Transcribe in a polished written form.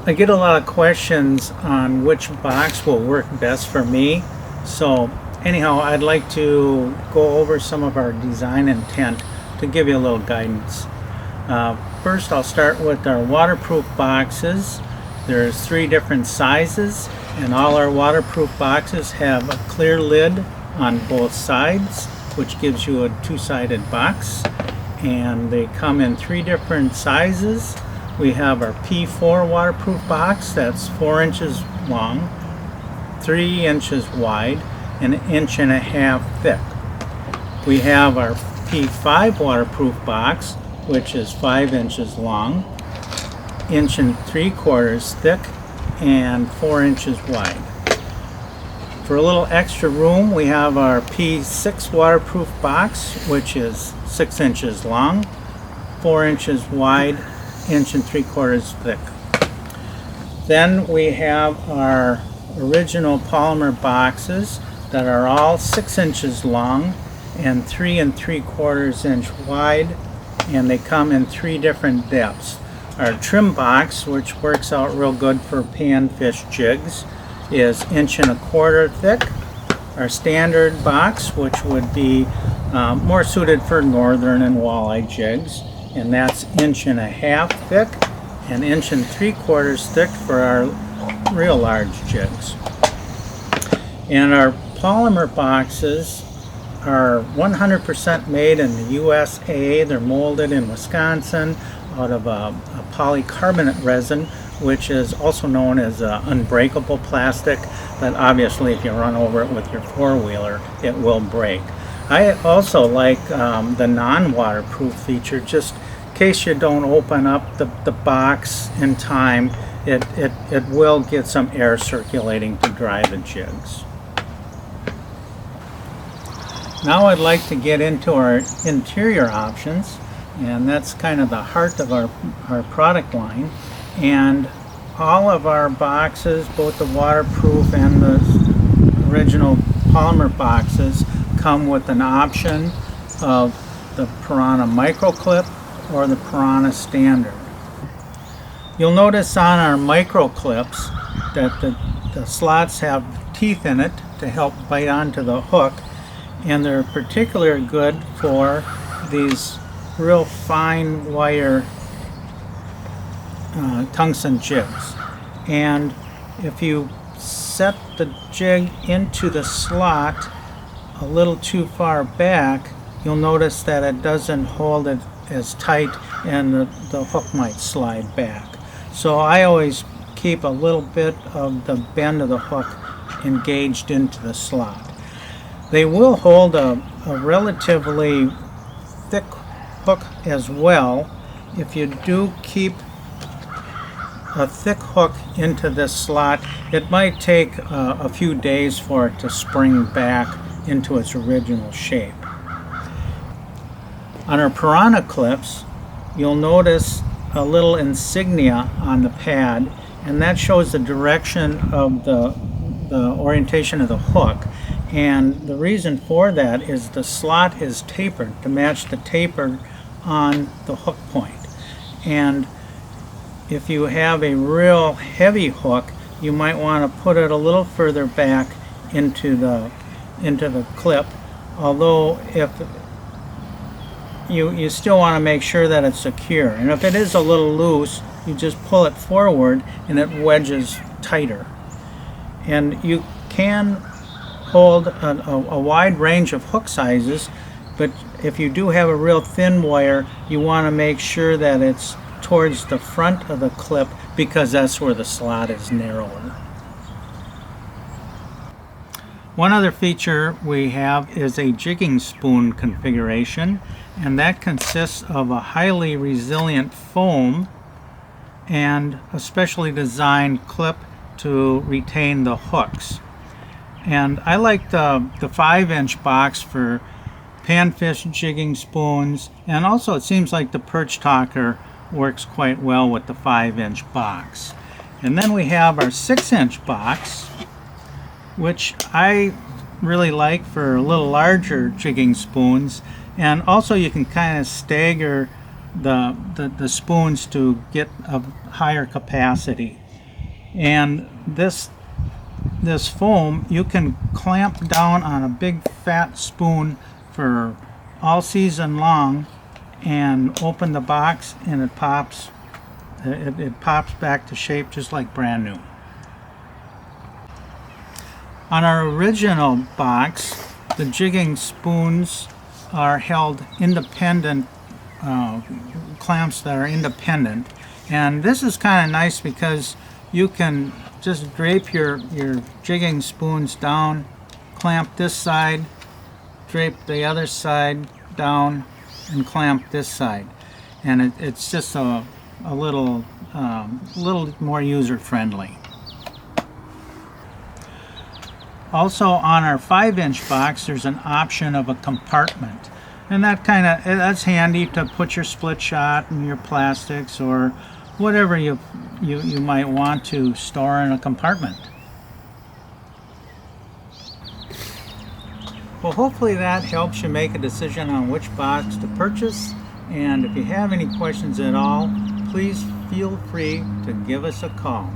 I get a lot of questions on which box will work best for me. So anyhow, I'd like to go over some of our design intent to give you a little guidance. First, I'll start with our waterproof boxes. There's 3 different sizes, and all our waterproof boxes have a clear lid on both sides, which gives you a 2-sided box. And they come in 3 different sizes. We have our P4 waterproof box that's 4 inches long, 3 inches wide, and 1.5 inches thick. We have our P5 waterproof box, which is 5 inches long, 1.75 inches thick, and 4 inches wide. For a little extra room, we have our P6 waterproof box, which is 6 inches long, 4 inches wide, 1.75 inches thick. Then we have our original polymer boxes that are all 6 inches long and 3.75 inches wide, and they come in 3 different depths. Our trim box, which works out real good for panfish jigs, is 1.25 inches thick. Our standard box, which would be more suited for northern and walleye jigs, and that's 1.5 inches thick and 1.75 inches thick for our real large jigs. And our polymer boxes are 100% made in the USA. They're molded in Wisconsin out of a polycarbonate resin, which is also known as unbreakable plastic, but obviously if you run over it with your four-wheeler, it will break. I also like the non-waterproof feature, just in case you don't open up the box in time, it will get some air circulating to dry the jigs. Now I'd like to get into our interior options, and that's kind of the heart of our product line. And all of our boxes, both the waterproof and the original polymer boxes, come with an option of the Piranha MicroClip or the Piranha Standard. You'll notice on our MicroClips that the slots have teeth in it to help bite onto the hook, and they're particularly good for these real fine wire tungsten jigs. And if you set the jig into the slot a little too far back, you'll notice that it doesn't hold it as tight and the hook might slide back. So I always keep a little bit of the bend of the hook engaged into the slot. They will hold a relatively thick hook as well. If you do keep a thick hook into this slot, it might take a few days for it to spring back into its original shape. On our Piranha Clips, you'll notice a little insignia on the pad, and that shows the direction of the orientation of the hook. And the reason for that is the slot is tapered to match the taper on the hook point. And if you have a real heavy hook, you might want to put it a little further back into the clip. Although if you still want to make sure that it's secure. And if it is a little loose, you just pull it forward and it wedges tighter. And you can hold a wide range of hook sizes, but if you do have a real thin wire, you want to make sure that it's towards the front of the clip, because that's where the slot is narrower. One other feature we have is a jigging spoon configuration, and that consists of a highly resilient foam and a specially designed clip to retain the hooks. And I like the 5-inch box for panfish jigging spoons, and also it seems like the perch talker works quite well with the 5-inch box. And then we have our 6-inch box, which I really like for a little larger jigging spoons, and also you can kind of stagger the spoons to get a higher capacity. And this foam you can clamp down on a big fat spoon for all season long and open the box, and it pops back to shape just like brand new. On our original box, the jigging spoons are held independent, clamps that are independent, and this is kind of nice because you can just drape your jigging spoons down, clamp this side, drape the other side down, and clamp this side, and it's just a little more user friendly. Also on our 5-inch box there's an option of a compartment, and that's handy to put your split shot and your plastics or whatever you might want to store in a compartment. Well, hopefully that helps you make a decision on which box to purchase, and if you have any questions at all, please feel free to give us a call.